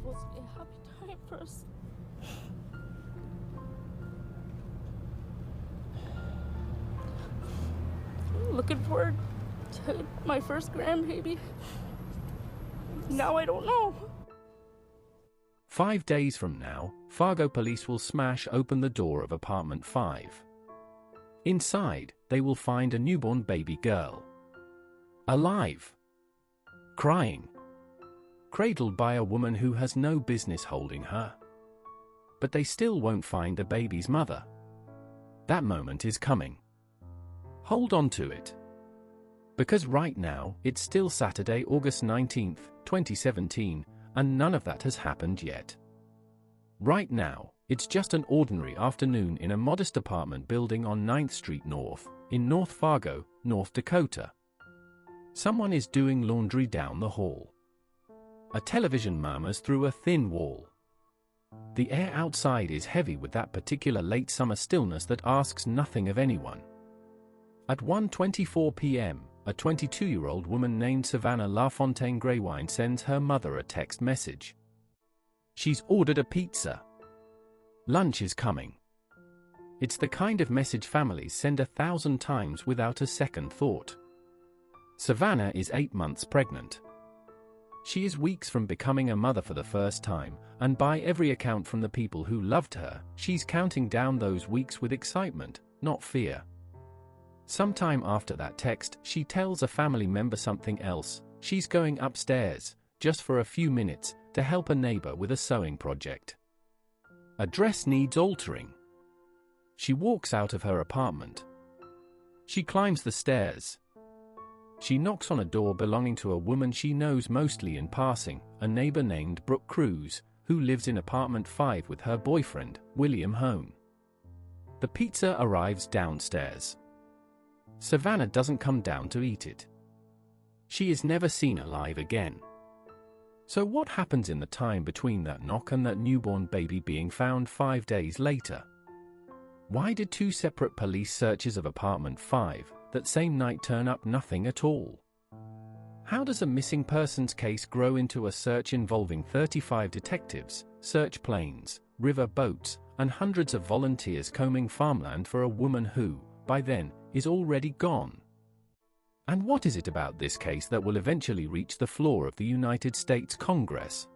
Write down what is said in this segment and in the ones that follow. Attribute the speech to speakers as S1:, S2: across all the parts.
S1: supposed to be a happy time for us. Looking forward to my first grandbaby. Now I don't know.
S2: 5 days from now, Fargo police will smash open the door of apartment 5. Inside, they will find a newborn baby girl. Alive. Crying. Cradled by a woman who has no business holding her. But they still won't find the baby's mother. That moment is coming. Hold on to it. Because right now, it's still Saturday, August 19th, 2017, and none of that has happened yet. Right now, it's just an ordinary afternoon in a modest apartment building on 9th Street North, in North Fargo, North Dakota. Someone is doing laundry down the hall. A television murmurs through a thin wall. The air outside is heavy with that particular late summer stillness that asks nothing of anyone. At 1:24 p.m., a 22-year-old woman named Savanna Greywind sends her mother a text message. She's ordered a pizza. Lunch is coming. It's the kind of message families send 1,000 times without a second thought. Savanna is 8 months pregnant. She is weeks from becoming a mother for the first time, and by every account from the people who loved her, she's counting down those weeks with excitement, not fear. Sometime after that text, she tells a family member something else. She's going upstairs, just for a few minutes, to help a neighbor with a sewing project. A dress needs altering. She walks out of her apartment. She climbs the stairs. She knocks on a door belonging to a woman she knows mostly in passing, a neighbor named Brooke, who lives in apartment 5 with her boyfriend, William Hoehn. The pizza arrives downstairs. Savanna doesn't come down to eat it. She is never seen alive again. So what happens in the time between that knock and that newborn baby being found 5 days later? Why did 2 separate police searches of apartment 5 that same night turn up nothing at all? How does a missing persons case grow into a search involving 35 detectives, search planes, river boats, and hundreds of volunteers combing farmland for a woman who, by then, is already gone? And what is it about this case that will eventually reach the floor of the United States Congress?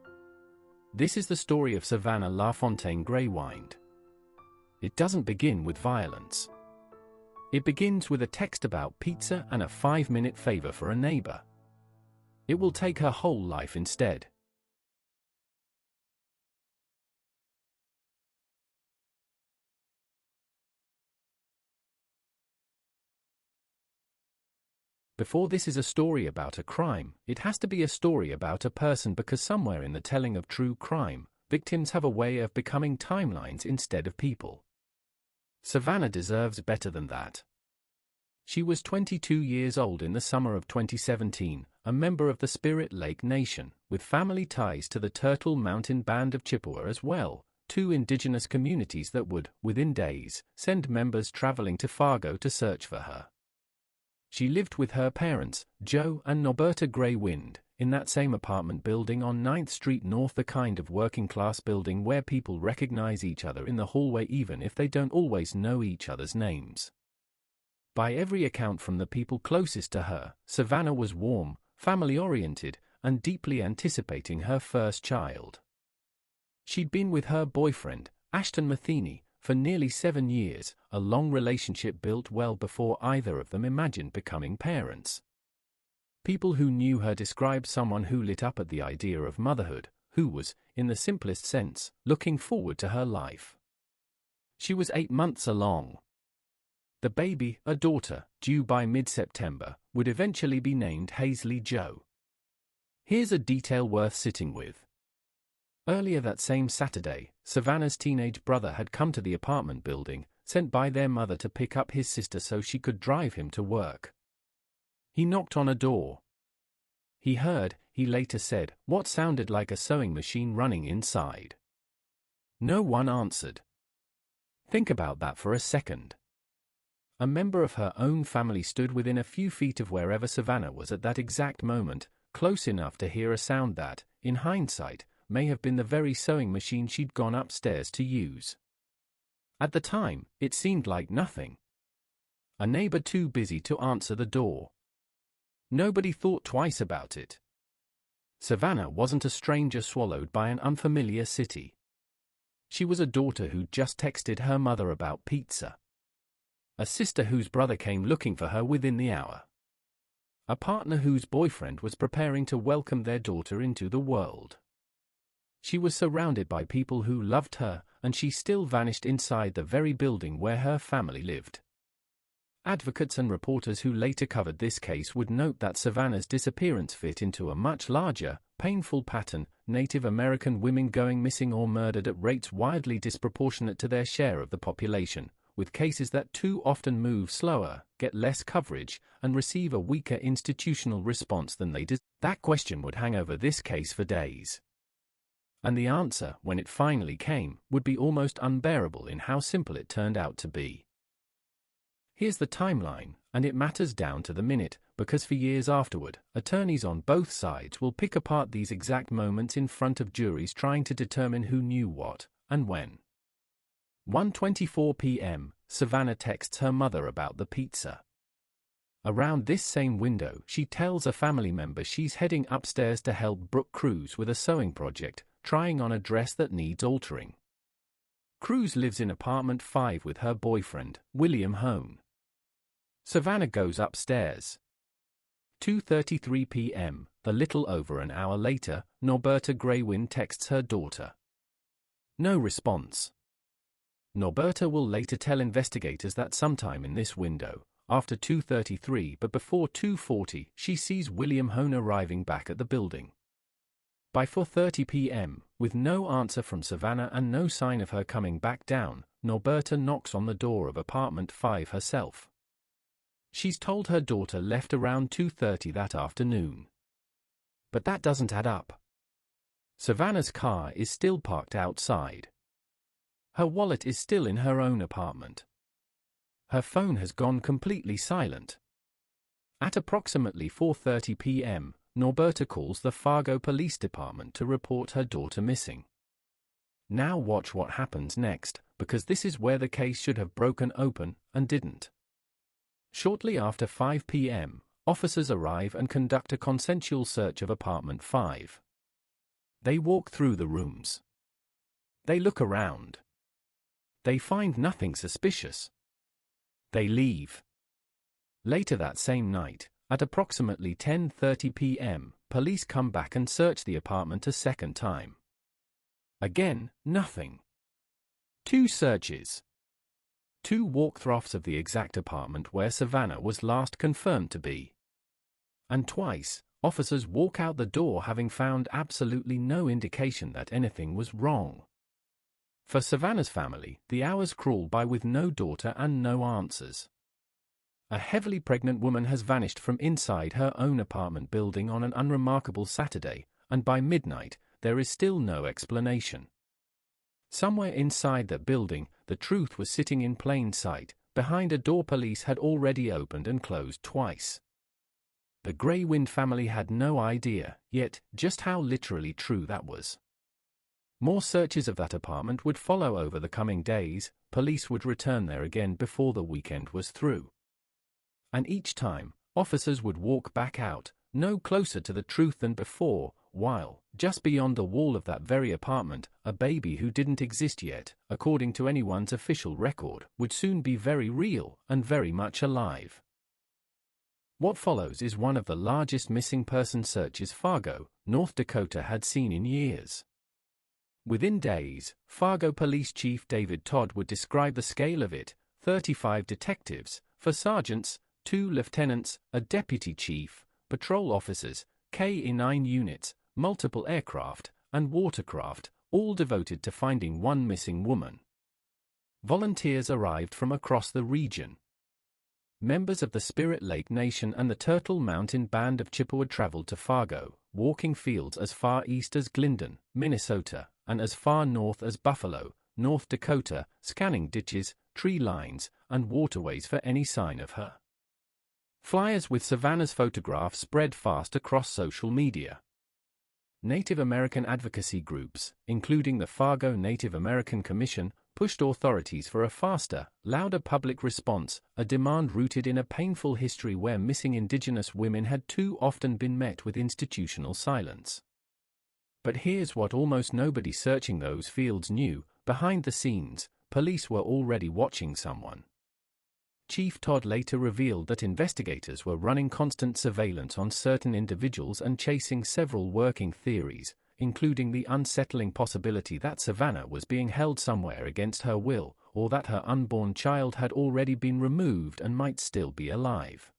S2: This is the story of Savanna Greywind. It doesn't begin with violence. It begins with a text about pizza and a 5-minute favor for a neighbor. It will take her whole life instead. Before this is a story about a crime, it has to be a story about a person, because somewhere in the telling of true crime, victims have a way of becoming timelines instead of people. Savanna deserves better than that. She was 22 years old in the summer of 2017, a member of the Spirit Lake Nation, with family ties to the Turtle Mountain Band of Chippewa as well, 2 indigenous communities that would, within days, send members traveling to Fargo to search for her. She lived with her parents, Joe and Norberta Greywind, in that same apartment building on 9th Street North, the kind of working-class building where people recognize each other in the hallway even if they don't always know each other's names. By every account from the people closest to her, Savanna was warm, family-oriented, and deeply anticipating her first child. She'd been with her boyfriend, Ashton Matheny, for nearly 7 years, a long relationship built well before either of them imagined becoming parents. People who knew her described someone who lit up at the idea of motherhood, who was, in the simplest sense, looking forward to her life. She was 8 months along. The baby, a daughter, due by mid-September, would eventually be named Hazley Jo. Here's a detail worth sitting with. Earlier that same Saturday, Savanna's teenage brother had come to the apartment building, sent by their mother to pick up his sister so she could drive him to work. He knocked on a door. He heard, he later said, what sounded like a sewing machine running inside. No one answered. Think about that for a second. A member of her own family stood within a few feet of wherever Savanna was at that exact moment, close enough to hear a sound that, in hindsight, may have been the very sewing machine she'd gone upstairs to use. At the time, it seemed like nothing. A neighbor too busy to answer the door. Nobody thought twice about it. Savanna wasn't a stranger swallowed by an unfamiliar city. She was a daughter who'd just texted her mother about pizza. A sister whose brother came looking for her within the hour. A partner whose boyfriend was preparing to welcome their daughter into the world. She was surrounded by people who loved her, and she still vanished inside the very building where her family lived. Advocates and reporters who later covered this case would note that Savanna's disappearance fit into a much larger, painful pattern: Native American women going missing or murdered at rates wildly disproportionate to their share of the population, with cases that too often move slower, get less coverage, and receive a weaker institutional response than they did. That question would hang over this case for days. And the answer, when it finally came, would be almost unbearable in how simple it turned out to be. Here's the timeline, and it matters down to the minute, because for years afterward, attorneys on both sides will pick apart these exact moments in front of juries trying to determine who knew what, and when. 1:24 p.m., Savanna texts her mother about the pizza. Around this same window, she tells a family member she's heading upstairs to help Brooke Cruz with a sewing project, trying on a dress that needs altering. Cruz lives in apartment 5 with her boyfriend, William Hoehn. Savanna goes upstairs. 2:33 p.m., a little over an hour later, Norberta Greywind texts her daughter. No response. Norberta will later tell investigators that sometime in this window, after 2:33 but before 2:40, she sees William Hoehn arriving back at the building. By 4:30 p.m., with no answer from Savanna and no sign of her coming back down, Norberta knocks on the door of apartment 5 herself. She's told her daughter left around 2:30 that afternoon. But that doesn't add up. Savanna's car is still parked outside. Her wallet is still in her own apartment. Her phone has gone completely silent. At approximately 4:30 p.m., Norberta calls the Fargo Police Department to report her daughter missing. Now watch what happens next, because this is where the case should have broken open, and didn't. Shortly after 5 p.m., officers arrive and conduct a consensual search of apartment 5. They walk through the rooms. They look around. They find nothing suspicious. They leave. Later that same night, at approximately 10:30 p.m., police come back and search the apartment a second time. Again, nothing. 2 searches. 2 walkthroughs of the exact apartment where Savanna was last confirmed to be. And twice, officers walk out the door having found absolutely no indication that anything was wrong. For Savanna's family, the hours crawl by with no daughter and no answers. A heavily pregnant woman has vanished from inside her own apartment building on an unremarkable Saturday, and by midnight, there is still no explanation. Somewhere inside the building, the truth was sitting in plain sight, behind a door police had already opened and closed twice. The Greywind family had no idea, yet, just how literally true that was. More searches of that apartment would follow over the coming days. Police would return there again before the weekend was through. And each time, officers would walk back out, no closer to the truth than before, while, just beyond the wall of that very apartment, a baby who didn't exist yet, according to anyone's official record, would soon be very real and very much alive. What follows is one of the largest missing person searches Fargo, North Dakota had seen in years. Within days, Fargo Police Chief David Todd would describe the scale of it: 35 detectives, 4 sergeants, 2 lieutenants, a deputy chief, patrol officers, KE9 units, multiple aircraft, and watercraft, all devoted to finding one missing woman. Volunteers arrived from across the region. Members of the Spirit Lake Nation and the Turtle Mountain Band of Chippewa traveled to Fargo, walking fields as far east as Glendon, Minnesota, and as far north as Buffalo, North Dakota, scanning ditches, tree lines, and waterways for any sign of her. Flyers with Savanna's photograph spread fast across social media. Native American advocacy groups, including the Fargo Native American Commission, pushed authorities for a faster, louder public response, a demand rooted in a painful history where missing Indigenous women had too often been met with institutional silence. But here's what almost nobody searching those fields knew: behind the scenes, police were already watching someone. Chief Todd later revealed that investigators were running constant surveillance on certain individuals and chasing several working theories, including the unsettling possibility that Savanna was being held somewhere against her will, or that her unborn child had already been removed and might still be alive.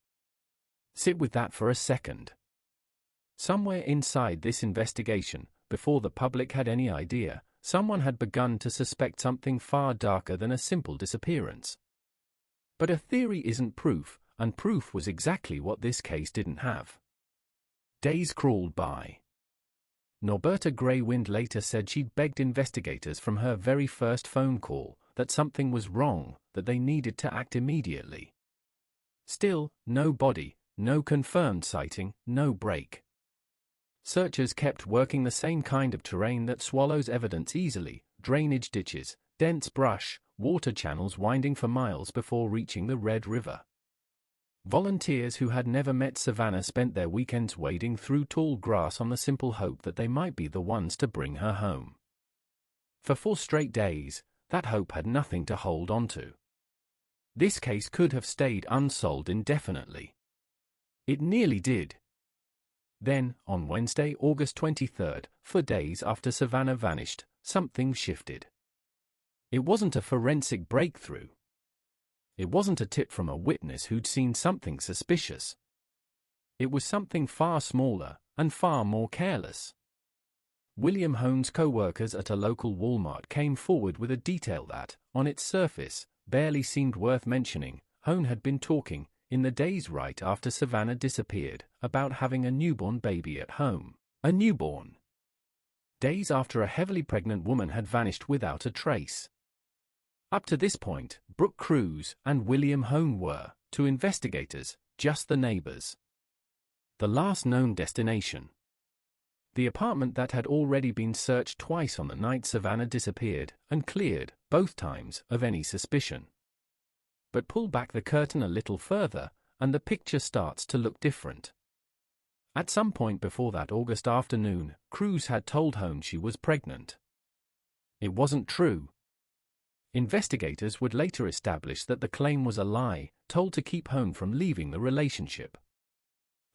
S2: Sit with that for a second. Somewhere inside this investigation, before the public had any idea, someone had begun to suspect something far darker than a simple disappearance. But a theory isn't proof, and proof was exactly what this case didn't have. Days crawled by. Norberta Greywind later said she'd begged investigators from her very first phone call that something was wrong, that they needed to act immediately. Still, no body, no confirmed sighting, no break. Searchers kept working the same kind of terrain that swallows evidence easily: drainage ditches, dense brush, water channels winding for miles before reaching the Red River. Volunteers who had never met Savanna spent their weekends wading through tall grass on the simple hope that they might be the ones to bring her home. For 4 straight days, that hope had nothing to hold on to. This case could have stayed unsolved indefinitely. It nearly did. Then, on Wednesday, August 23rd, 4 days after Savanna vanished, something shifted. It wasn't a forensic breakthrough. It wasn't a tip from a witness who'd seen something suspicious. It was something far smaller and far more careless. William Hoehn's co-workers at a local Walmart came forward with a detail that, on its surface, barely seemed worth mentioning. Hoehn had been talking, in the days right after Savanna disappeared, about having a newborn baby at home. A newborn. Days after a heavily pregnant woman had vanished without a trace. Up to this point, Brooke Cruz and William Hoehn were, to investigators, just the neighbors. The last known destination. The apartment that had already been searched twice on the night Savanna disappeared, and cleared, both times, of any suspicion. But pull back the curtain a little further, and the picture starts to look different. At some point before that August afternoon, Cruz had told Hoehn she was pregnant. It wasn't true. Investigators would later establish that the claim was a lie, told to keep Hoehn from leaving the relationship.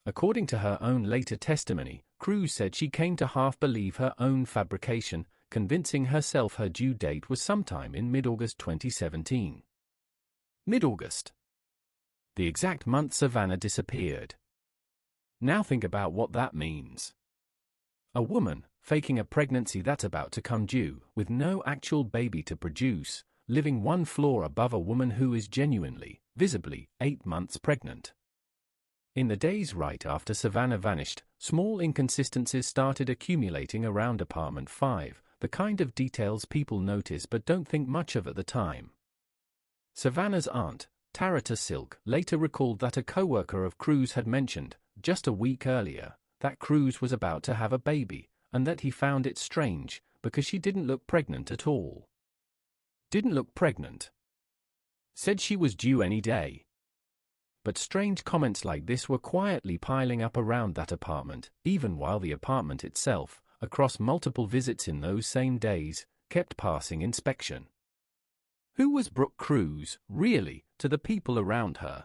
S2: According to her own later testimony, Cruz said she came to half believe her own fabrication, convincing herself her due date was sometime in mid-August 2017. Mid-August. The exact month Savanna disappeared. Now think about what that means. A woman, faking a pregnancy that's about to come due, with no actual baby to produce, living one floor above a woman who is genuinely, visibly, 8 months pregnant. In the days right after Savanna vanished, small inconsistencies started accumulating around apartment 5, the kind of details people notice but don't think much of at the time. Savanna's aunt, Tarata Silk, later recalled that a co-worker of Cruz had mentioned, just a week earlier, that Cruz was about to have a baby, and that he found it strange, because she didn't look pregnant at all. Didn't look pregnant. Said she was due any day. But strange comments like this were quietly piling up around that apartment, even while the apartment itself, across multiple visits in those same days, kept passing inspection. Who was Brooke Cruz, really, to the people around her?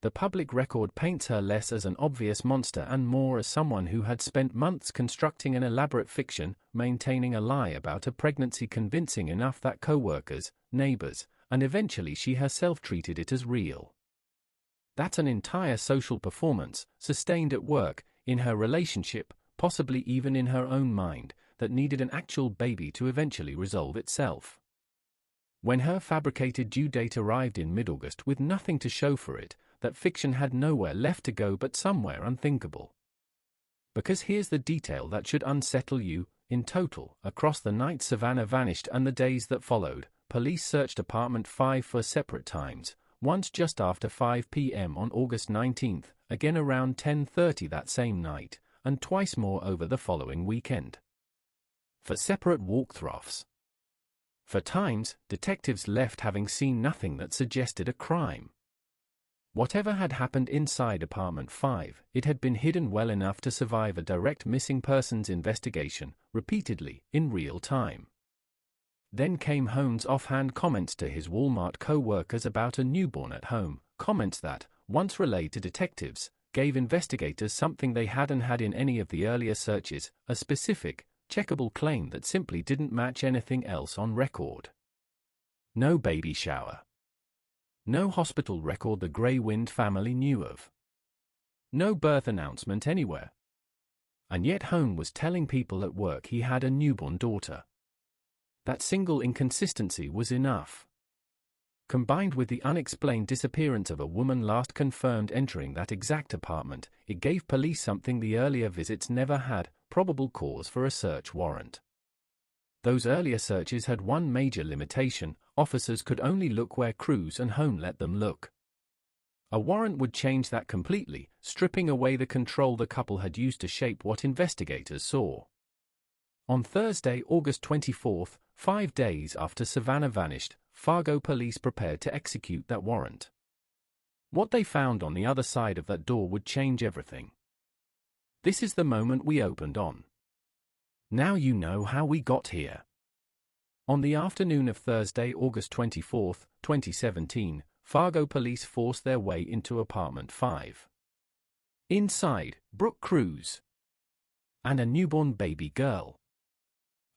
S2: The public record paints her less as an obvious monster and more as someone who had spent months constructing an elaborate fiction, maintaining a lie about a pregnancy convincing enough that co-workers, neighbors, and eventually she herself treated it as real. That's an entire social performance, sustained at work, in her relationship, possibly even in her own mind, that needed an actual baby to eventually resolve itself. When her fabricated due date arrived in mid-August with nothing to show for it, that fiction had nowhere left to go but somewhere unthinkable. Because here's the detail that should unsettle you: in total, across the night Savanna vanished and the days that followed, police searched apartment 5 for separate times, once just after 5 p.m. on August 19th, again around 10:30 that same night, and twice more over the following weekend. For separate walkthroughs. For times, detectives left having seen nothing that suggested a crime. Whatever had happened inside apartment 5, it had been hidden well enough to survive a direct missing persons investigation, repeatedly, in real time. Then came Hoehn's offhand comments to his Walmart co-workers about a newborn at home, comments that, once relayed to detectives, gave investigators something they hadn't had in any of the earlier searches, a specific, checkable claim that simply didn't match anything else on record. No baby shower. No hospital record the Greywind family knew of. No birth announcement anywhere. And yet Hoehn was telling people at work he had a newborn daughter. That single inconsistency was enough. Combined with the unexplained disappearance of a woman last confirmed entering that exact apartment, it gave police something the earlier visits never had, probable cause for a search warrant. Those earlier searches had one major limitation: officers could only look where Cruz and Hoehn let them look. A warrant would change that completely, stripping away the control the couple had used to shape what investigators saw. On Thursday, August 24th, 5 days after Savanna vanished, Fargo police prepared to execute that warrant. What they found on the other side of that door would change everything. This is the moment we opened on. Now you know how we got here. On the afternoon of Thursday, August 24, 2017, Fargo police forced their way into apartment 5. Inside, Brooke Cruz. And a newborn baby girl.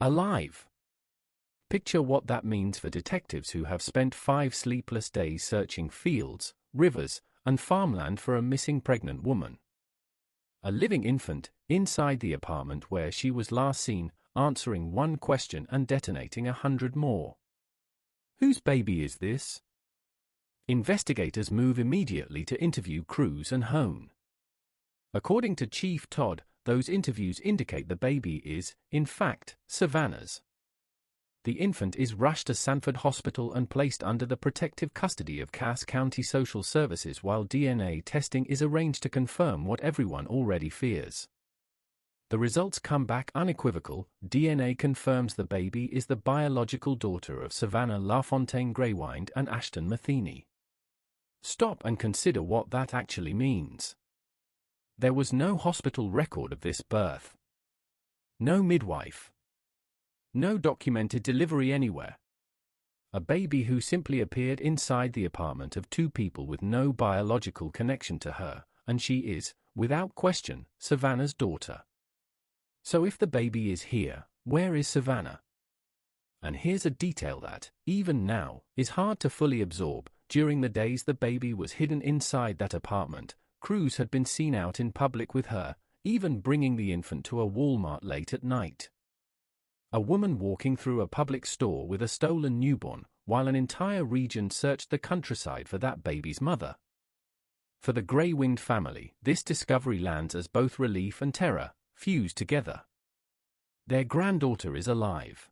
S2: Alive. Picture what that means for detectives who have spent 5 sleepless days searching fields, rivers, and farmland for a missing pregnant woman. A living infant, inside the apartment where she was last seen, answering one question and detonating 100 more. Whose baby is this? Investigators move immediately to interview Cruz and Hoehn. According to Chief Todd, those interviews indicate the baby is, in fact, Savanna's. The infant is rushed to Sanford Hospital and placed under the protective custody of Cass County Social Services while DNA testing is arranged to confirm what everyone already fears. The results come back unequivocal. DNA confirms the baby is the biological daughter of Savanna LaFontaine Greywind and Ashton Matheny. Stop and consider what that actually means. There was no hospital record of this birth. No midwife. No documented delivery anywhere. A baby who simply appeared inside the apartment of 2 people with no biological connection to her, and she is, without question, Savanna's daughter. So if the baby is here, where is Savanna? And here's a detail that, even now, is hard to fully absorb. During the days the baby was hidden inside that apartment, Cruz had been seen out in public with her, even bringing the infant to a Walmart late at night. A woman walking through a public store with a stolen newborn, while an entire region searched the countryside for that baby's mother. For the Greywind family, this discovery lands as both relief and terror, fused together. Their granddaughter is alive.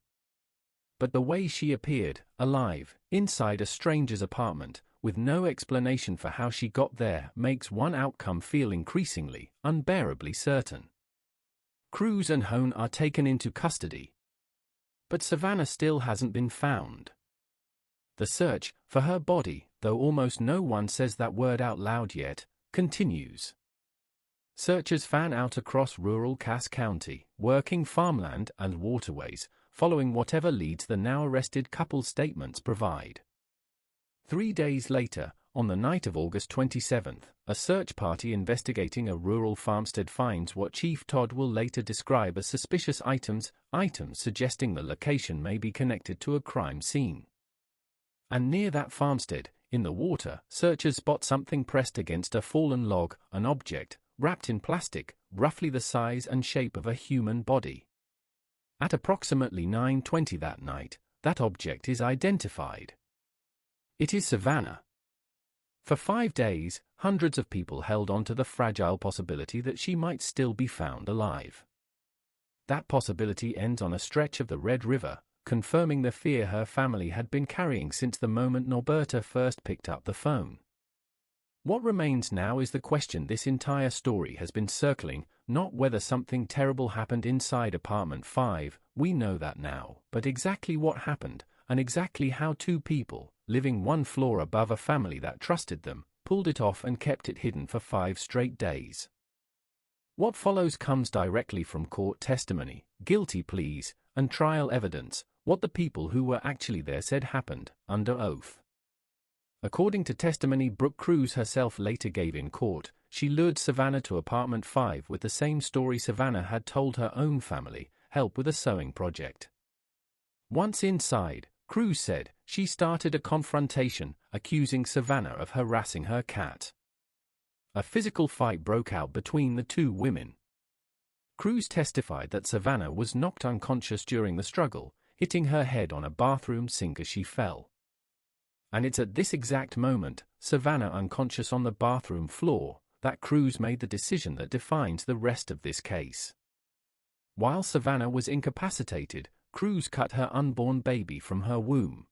S2: But the way she appeared, alive, inside a stranger's apartment, with no explanation for how she got there, makes one outcome feel increasingly, unbearably certain. Cruz and Hoehn are taken into custody. But Savanna still hasn't been found. The search for her body, though almost no one says that word out loud yet, continues. Searchers fan out across rural Cass County, working farmland and waterways, following whatever leads the now arrested couple's statements provide. 3 days later, on the night of August 27th, a search party investigating a rural farmstead finds what Chief Todd will later describe as suspicious items suggesting the location may be connected to a crime scene. And near that farmstead, in the water, searchers spot something pressed against a fallen log, an object, wrapped in plastic, roughly the size and shape of a human body. At approximately 9:20 that night, that object is identified. It is Savanna. For 5 days, hundreds of people held on to the fragile possibility that she might still be found alive. That possibility ends on a stretch of the Red River, confirming the fear her family had been carrying since the moment Norberta first picked up the phone. What remains now is the question this entire story has been circling, not whether something terrible happened inside apartment 5, we know that now, but exactly what happened, and exactly how two people, living one floor above a family that trusted them, pulled it off and kept it hidden for 5 straight days. What follows comes directly from court testimony, guilty pleas, and trial evidence, what the people who were actually there said happened, under oath. According to testimony Brooke Cruz herself later gave in court, she lured Savanna to apartment 5 with the same story Savanna had told her own family, help with a sewing project. Once inside, Cruz said, she started a confrontation, accusing Savanna of harassing her cat. A physical fight broke out between the two women. Cruz testified that Savanna was knocked unconscious during the struggle, hitting her head on a bathroom sink as she fell. And it's at this exact moment, Savanna unconscious on the bathroom floor, that Cruz made the decision that defines the rest of this case. While Savanna was incapacitated, Cruz cut her unborn baby from her womb.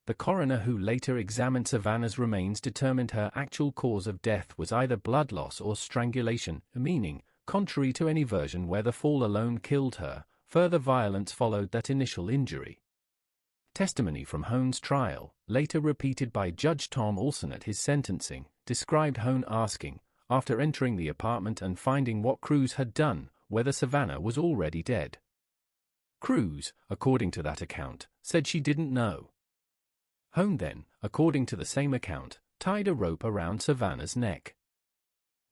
S2: The coroner who later examined Savanna's remains determined her actual cause of death was either blood loss or strangulation, meaning, contrary to any version where the fall alone killed her, further violence followed that initial injury. Testimony from Hoehn's trial, later repeated by Judge Tom Olson at his sentencing, described Hoehn asking, after entering the apartment and finding what Cruz had done, whether Savanna was already dead. Cruz, according to that account, said she didn't know. Hoehn then, according to the same account, tied a rope around Savanna's neck.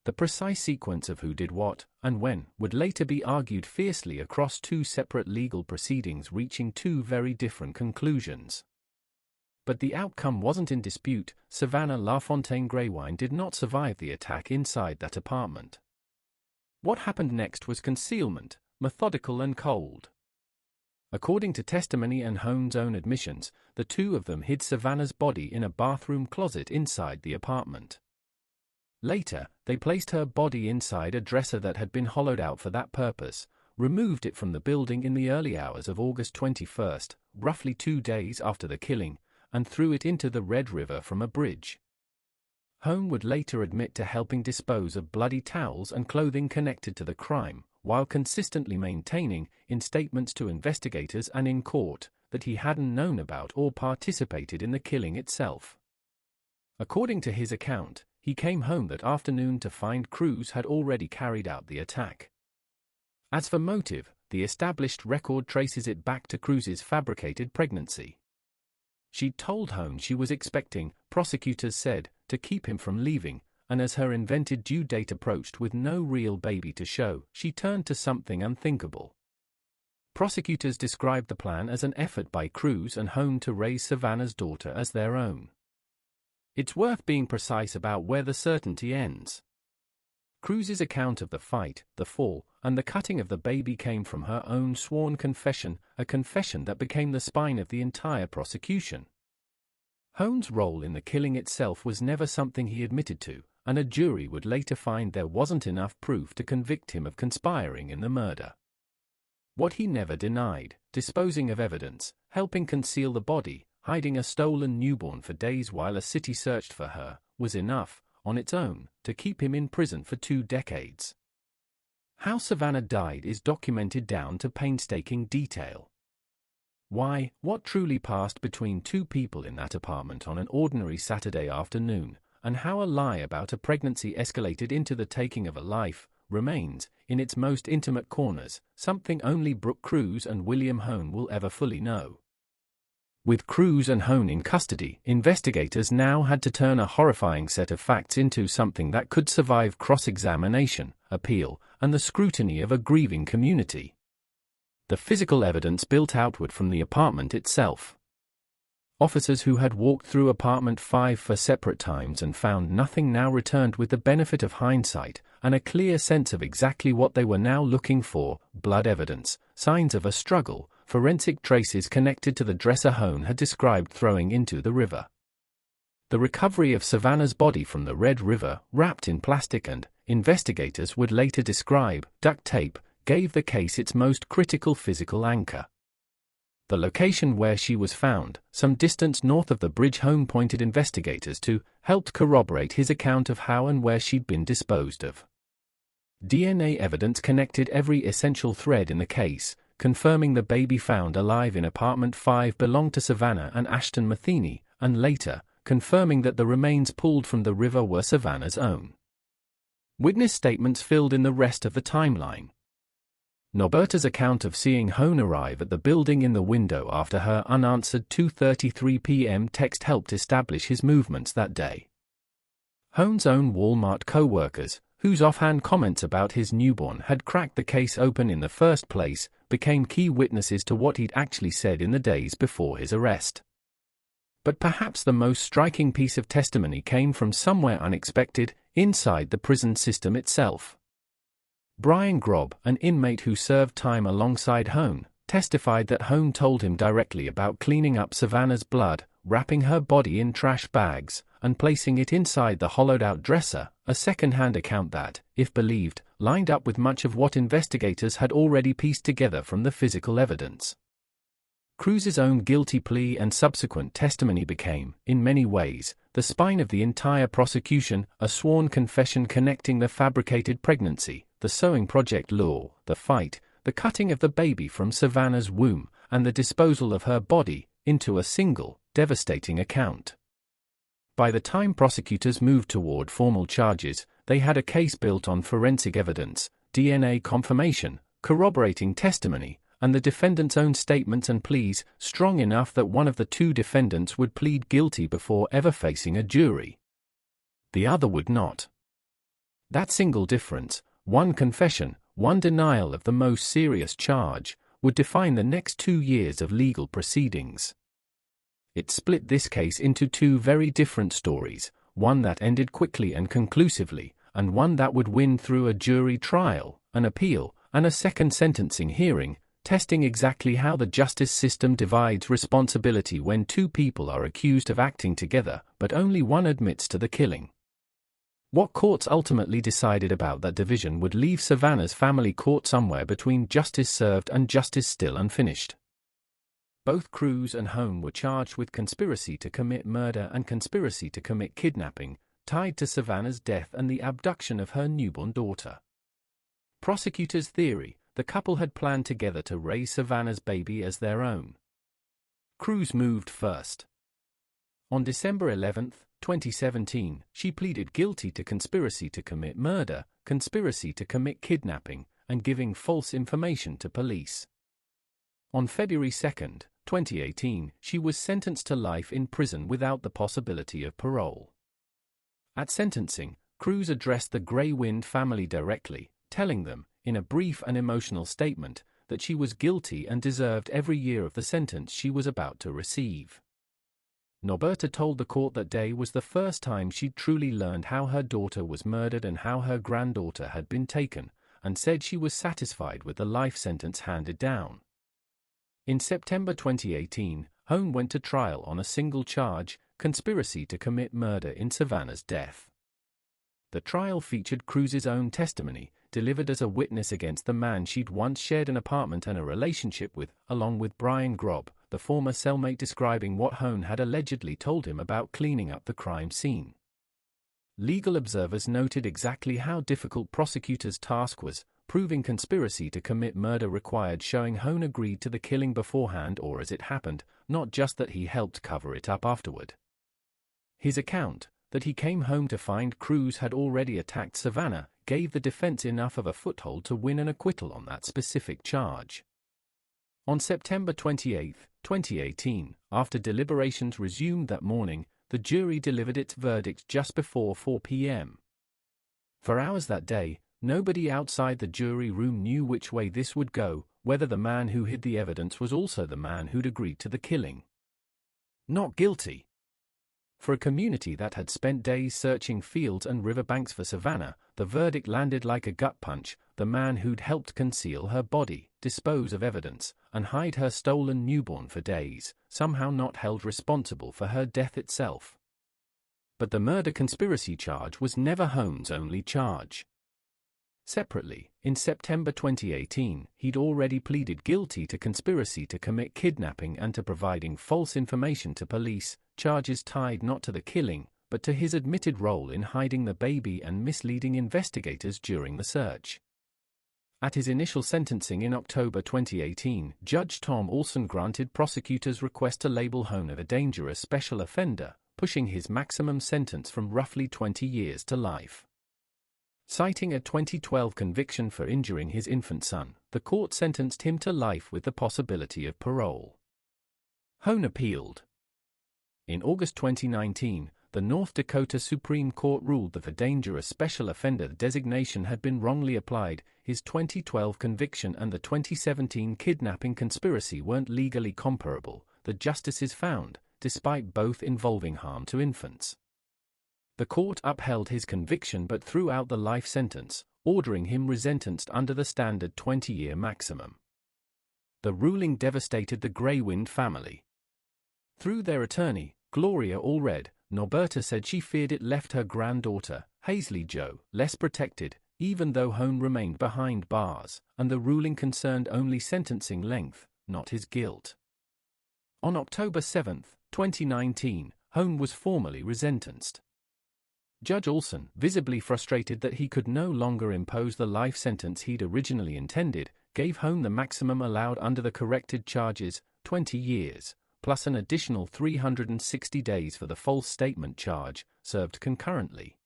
S2: The precise sequence of who did what, and when, would later be argued fiercely across 2 separate legal proceedings reaching 2 very different conclusions. But the outcome wasn't in dispute. Savanna Greywind did not survive the attack inside that apartment. What happened next was concealment, methodical and cold. According to testimony and Hoehn's own admissions, the two of them hid Savanna's body in a bathroom closet inside the apartment. Later, they placed her body inside a dresser that had been hollowed out for that purpose, removed it from the building in the early hours of August 21, roughly 2 days after the killing, and threw it into the Red River from a bridge. Hoehn would later admit to helping dispose of bloody towels and clothing connected to the crime, while consistently maintaining, in statements to investigators and in court, that he hadn't known about or participated in the killing itself. According to his account, he came home that afternoon to find Cruz had already carried out the attack. As for motive, the established record traces it back to Cruz's fabricated pregnancy. She'd told Hoehn she was expecting, prosecutors said, to keep him from leaving, and as her invented due date approached with no real baby to show, she turned to something unthinkable. Prosecutors described the plan as an effort by Cruz and Hoehn to raise Savanna's daughter as their own. It's worth being precise about where the certainty ends. Cruz's account of the fight, the fall, and the cutting of the baby came from her own sworn confession, a confession that became the spine of the entire prosecution. Hoehn's role in the killing itself was never something he admitted to, and a jury would later find there wasn't enough proof to convict him of conspiring in the murder. What he never denied, disposing of evidence, helping conceal the body, hiding a stolen newborn for days while a city searched for her, was enough, on its own, to keep him in prison for 2 decades. How Savanna died is documented down to painstaking detail. Why, what truly passed between 2 people in that apartment on an ordinary Saturday afternoon, and how a lie about a pregnancy escalated into the taking of a life, remains, in its most intimate corners, something only Brooke Cruz and William Hoehn will ever fully know. With Cruz and Hoehn in custody, investigators now had to turn a horrifying set of facts into something that could survive cross-examination, appeal, and the scrutiny of a grieving community. The physical evidence built outward from the apartment itself. Officers who had walked through apartment 5 for separate times and found nothing now returned with the benefit of hindsight and a clear sense of exactly what they were now looking for: blood evidence, signs of a struggle, forensic traces connected to the dresser Hoehn had described throwing into the river. The recovery of Savanna's body from the Red River, wrapped in plastic and, investigators would later describe, duct tape, gave the case its most critical physical anchor. The location where she was found, some distance north of the bridge Hoehn pointed investigators to, helped corroborate his account of how and where she'd been disposed of. DNA evidence connected every essential thread in the case, confirming the baby found alive in apartment 5 belonged to Savanna and Ashton Matheny, and later, confirming that the remains pulled from the river were Savanna's own. Witness statements filled in the rest of the timeline. Norberta's account of seeing Hoehn arrive at the building in the window after her unanswered 2:33 p.m. text helped establish his movements that day. Hoehn's own Walmart co-workers, whose offhand comments about his newborn had cracked the case open in the first place, became key witnesses to what he'd actually said in the days before his arrest. But perhaps the most striking piece of testimony came from somewhere unexpected, inside the prison system itself. Brian Grob, an inmate who served time alongside Hoehn, testified that Hoehn told him directly about cleaning up Savanna's blood, wrapping her body in trash bags, and placing it inside the hollowed-out dresser, a second-hand account that, if believed, lined up with much of what investigators had already pieced together from the physical evidence. Cruz's own guilty plea and subsequent testimony became, in many ways, the spine of the entire prosecution, a sworn confession connecting the fabricated pregnancy, the sewing project law, the fight, the cutting of the baby from Savanna's womb, and the disposal of her body, into a single, devastating account. By the time prosecutors moved toward formal charges, they had a case built on forensic evidence, DNA confirmation, corroborating testimony, and the defendant's own statements and pleas, strong enough that one of the two defendants would plead guilty before ever facing a jury. The other would not. That single difference, one confession, one denial of the most serious charge, would define the next 2 years of legal proceedings. It split this case into two very different stories, one that ended quickly and conclusively, and one that would win through a jury trial, an appeal, and a second sentencing hearing, testing exactly how the justice system divides responsibility when two people are accused of acting together, but only one admits to the killing. What courts ultimately decided about that division would leave Savanna's family caught somewhere between justice served and justice still unfinished. Both Cruz and Hoehn were charged with conspiracy to commit murder and conspiracy to commit kidnapping, tied to Savanna's death and the abduction of her newborn daughter. Prosecutors' theory: the couple had planned together to raise Savanna's baby as their own. Cruz moved first. On December 11, 2017, she pleaded guilty to conspiracy to commit murder, conspiracy to commit kidnapping, and giving false information to police. On February 2, 2018, she was sentenced to life in prison without the possibility of parole. At sentencing, Cruz addressed the Greywind family directly, telling them, in a brief and emotional statement, that she was guilty and deserved every year of the sentence she was about to receive. Norberta told the court that day was the first time she'd truly learned how her daughter was murdered and how her granddaughter had been taken, and said she was satisfied with the life sentence handed down. In September 2018, Hoehn went to trial on a single charge, conspiracy to commit murder in Savanna's death. The trial featured Cruz's own testimony, delivered as a witness against the man she'd once shared an apartment and a relationship with, along with Brian Grob, the former cellmate, describing what Hoehn had allegedly told him about cleaning up the crime scene. Legal observers noted exactly how difficult prosecutors' task was. Proving conspiracy to commit murder required showing Hoehn agreed to the killing beforehand or as it happened, not just that he helped cover it up afterward. His account, that he came home to find Cruz had already attacked Savanna, gave the defense enough of a foothold to win an acquittal on that specific charge. On September 28, 2018, after deliberations resumed that morning, the jury delivered its verdict just before 4 p.m. For hours that day, nobody outside the jury room knew which way this would go, whether the man who hid the evidence was also the man who'd agreed to the killing. Not guilty. For a community that had spent days searching fields and riverbanks for Savanna, the verdict landed like a gut punch. The man who'd helped conceal her body, dispose of evidence, and hide her stolen newborn for days, somehow not held responsible for her death itself. But the murder conspiracy charge was never Hoehn's only charge. Separately, in September 2018, he'd already pleaded guilty to conspiracy to commit kidnapping and to providing false information to police, charges tied not to the killing, but to his admitted role in hiding the baby and misleading investigators during the search. At his initial sentencing in October 2018, Judge Tom Olson granted prosecutors' request to label Hoehn a dangerous special offender, pushing his maximum sentence from roughly 20 years to life. Citing a 2012 conviction for injuring his infant son, the court sentenced him to life with the possibility of parole. Hoehn appealed. In August 2019, the North Dakota Supreme Court ruled that the dangerous special offender designation had been wrongly applied. His 2012 conviction and the 2017 kidnapping conspiracy weren't legally comparable, the justices found, despite both involving harm to infants. The court upheld his conviction but threw out the life sentence, ordering him resentenced under the standard 20-year maximum. The ruling devastated the Greywind family. Through their attorney, Gloria Allred, Norberta said she feared it left her granddaughter, Hazley Jo, less protected, even though Hoehn remained behind bars, and the ruling concerned only sentencing length, not his guilt. On October 7, 2019, Hoehn was formally resentenced. Judge Olson, visibly frustrated that he could no longer impose the life sentence he'd originally intended, gave Hoehn the maximum allowed under the corrected charges, 20 years, plus an additional 360 days for the false statement charge, served concurrently.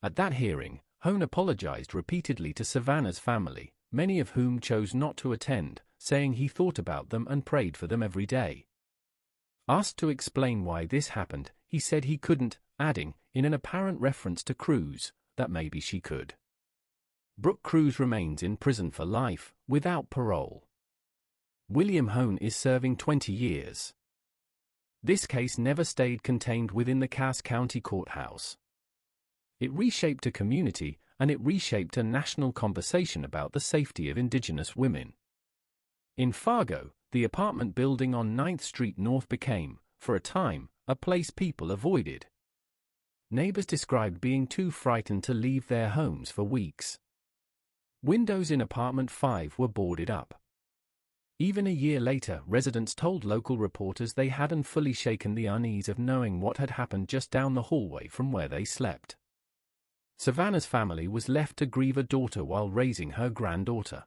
S2: At that hearing, Hoehn apologized repeatedly to Savanna's family, many of whom chose not to attend, saying he thought about them and prayed for them every day. Asked to explain why this happened, he said he couldn't, adding, in an apparent reference to Cruz, that maybe she could. Brooke Cruz remains in prison for life, without parole. William Hoehn is serving 20 years. This case never stayed contained within the Cass County Courthouse. It reshaped a community, and it reshaped a national conversation about the safety of Indigenous women. In Fargo, the apartment building on 9th Street North became, for a time, a place people avoided. Neighbors described being too frightened to leave their homes for weeks. Windows in apartment 5 were boarded up. Even a year later, residents told local reporters they hadn't fully shaken the unease of knowing what had happened just down the hallway from where they slept. Savanna's family was left to grieve a daughter while raising her granddaughter.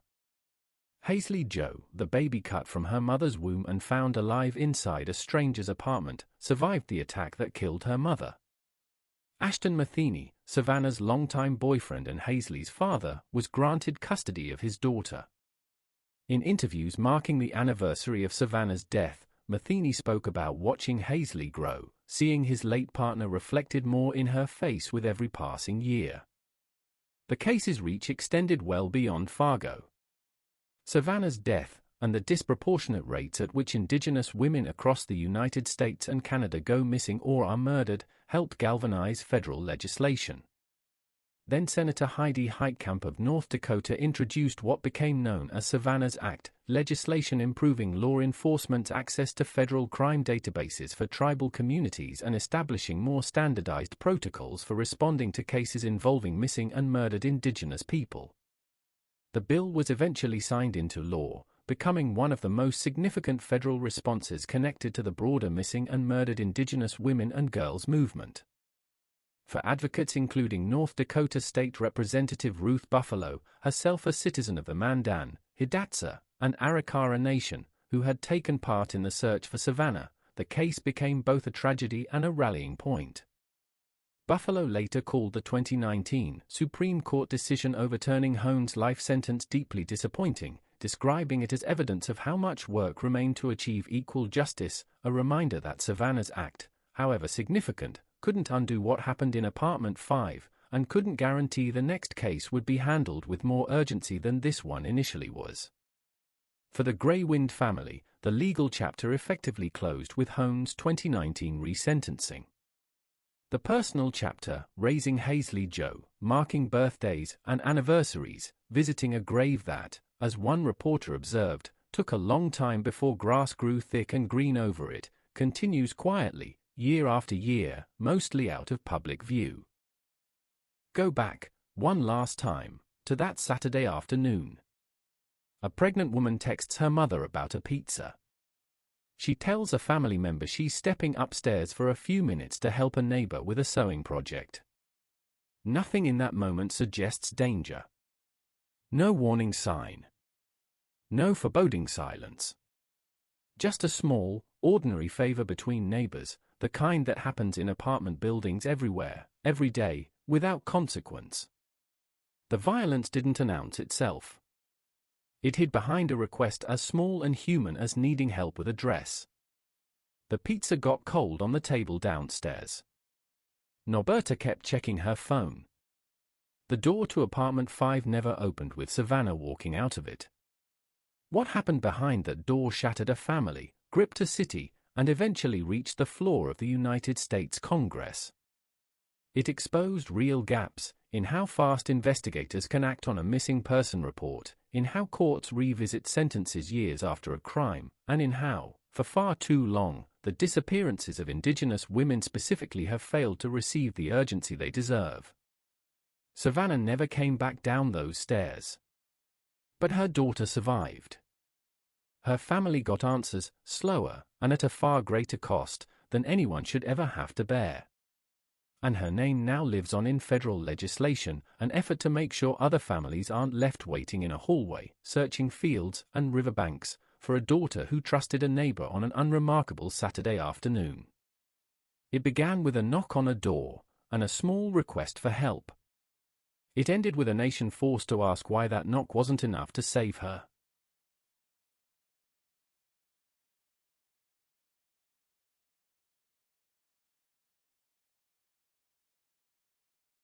S2: Hazley Jo, the baby cut from her mother's womb and found alive inside a stranger's apartment, survived the attack that killed her mother. Ashton Matheny, Savanna's longtime boyfriend and Hazley's father, was granted custody of his daughter. In interviews marking the anniversary of Savanna's death, Matheny spoke about watching Hazley grow, seeing his late partner reflected more in her face with every passing year. The case's reach extended well beyond Fargo. Savanna's death, and the disproportionate rates at which Indigenous women across the United States and Canada go missing or are murdered, helped galvanize federal legislation. Then Senator Heidi Heitkamp of North Dakota introduced what became known as Savanna's Act, legislation improving law enforcement's access to federal crime databases for tribal communities and establishing more standardized protocols for responding to cases involving missing and murdered Indigenous people. The bill was eventually signed into law, becoming one of the most significant federal responses connected to the broader missing and murdered Indigenous women and girls movement. For advocates including North Dakota State Representative Ruth Buffalo, herself a citizen of the Mandan, Hidatsa, and Arikara Nation, who had taken part in the search for Savanna, the case became both a tragedy and a rallying point. Buffalo later called the 2019 Supreme Court decision overturning Hoehn's life sentence deeply disappointing, describing it as evidence of how much work remained to achieve equal justice, a reminder that Savanna's Act, however significant, couldn't undo what happened in Apartment 5, and couldn't guarantee the next case would be handled with more urgency than this one initially was. For the Greywind family, the legal chapter effectively closed with Hoehn's 2019 resentencing. The personal chapter, raising Hazley Jo, marking birthdays and anniversaries, visiting a grave that, as one reporter observed, took a long time before grass grew thick and green over it, continues quietly, year after year, mostly out of public view. Go back, one last time, to that Saturday afternoon. A pregnant woman texts her mother about a pizza. She tells a family member she's stepping upstairs for a few minutes to help a neighbor with a sewing project. Nothing in that moment suggests danger. No warning sign. No foreboding silence. Just a small, ordinary favor between neighbors, the kind that happens in apartment buildings everywhere, every day, without consequence. The violence didn't announce itself. It hid behind a request as small and human as needing help with a dress. The pizza got cold on the table downstairs. Norberta kept checking her phone. The door to apartment 5 never opened with Savanna walking out of it. What happened behind that door shattered a family, gripped a city, and eventually reached the floor of the United States Congress. It exposed real gaps in how fast investigators can act on a missing person report, in how courts revisit sentences years after a crime, and in how, for far too long, the disappearances of Indigenous women specifically have failed to receive the urgency they deserve. Savanna never came back down those stairs. But her daughter survived. Her family got answers, slower, and at a far greater cost than anyone should ever have to bear. And her name now lives on in federal legislation, an effort to make sure other families aren't left waiting in a hallway, searching fields and riverbanks, for a daughter who trusted a neighbor on an unremarkable Saturday afternoon. It began with a knock on a door, and a small request for help. It ended with a nation forced to ask why that knock wasn't enough to save her.